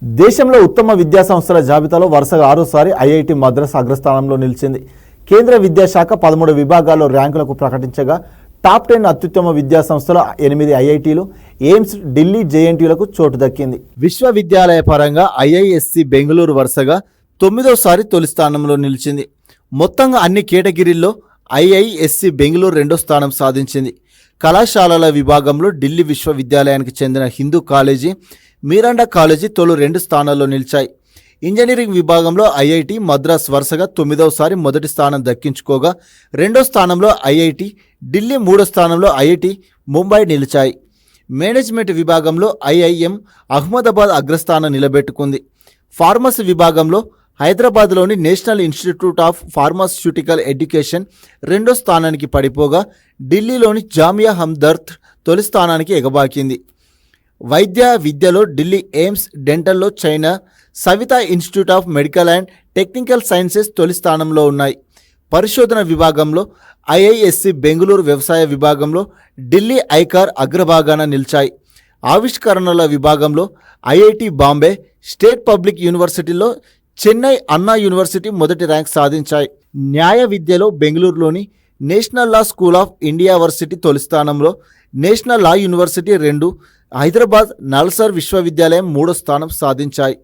దేశంలో ఉత్తమ విద్యా సంస్థల జాబితాలో వరుసగా 6సారి ఐఐటి మద్రాస్ అగ్రస్థానంలో నిలిచింది. కేంద్ర విద్యాశాఖ 13 విభాగాల్లో ర్యాంకులకు ప్రకటించగా టాప్ 10 అత్యుత్తమ విద్యా సంస్థల 8 ఐఐటీలు, ఎయిమ్స్, ఢిల్లీ, జేఎన్టీయులకు చోటు దక్కింది. విశ్వవిద్యాలయ పరంగా ఐఐఎస్సి బెంగళూరు వరుసగా 9వసారి తొలి స్థానంలో నిలిచింది. మొత్తంగా అన్ని కేటగిరీల్లో ఐఐఎస్సి బెంగళూరు 2వ స్థానం సాధించింది. కళాశాలల విభాగంలో ఢిల్లీ విశ్వవిద్యాలయానికి చెందిన హిందూ కాలేజీ, మీరాండా కాలేజీ తొలి 2 స్థానాల్లో నిలిచాయి. ఇంజనీరింగ్ విభాగంలో ఐఐటి మద్రాస్ వరుసగా 9వసారి మొదటి స్థానం దక్కించుకోగా 2వ స్థానంలో ఐఐటి ఢిల్లీ, 3వ స్థానంలో ఐఐటి ముంబై నిలిచాయి. మేనేజ్మెంట్ విభాగంలో ఐఐఎం అహ్మదాబాద్ అగ్రస్థానం నిలబెట్టుకుంది. ఫార్మసీ విభాగంలో హైదరాబాద్లోని national institute of pharmaceutical education 2వ స్థానానికి పడిపోగా ఢిల్లీలోని జామియా హమ్దర్ద్ తొలి స్థానానికి ఎగబాకింది. వైద్య విద్యలో ఢిల్లీ ఎయిమ్స్, డెంటల్లో చైనా Saveetha institute of medical and technical sciences తొలి స్థానంలో ఉన్నాయి. పరిశోధన విభాగంలో ఐఐఎస్సి బెంగళూరు, వ్యవసాయ విభాగంలో ఢిల్లీ ఐకార్ అగ్రభాగాన నిలిచాయి. ఆవిష్కరణల విభాగంలో ఐఐటి బాంబే, స్టేట్ పబ్లిక్ యూనివర్సిటీలో చెన్నై అన్నా యూనివర్సిటీ మొదటి ర్యాంక్ సాధించాయి. న్యాయ విద్యలో బెంగళూరులోని national law school of India varsity తొలి స్థానంలో, నేషనల్ లా యూనివర్సిటీ 2, హైదరాబాద్ నల్సార్ విశ్వవిద్యాలయం 3వ స్థానం సాధించాయి.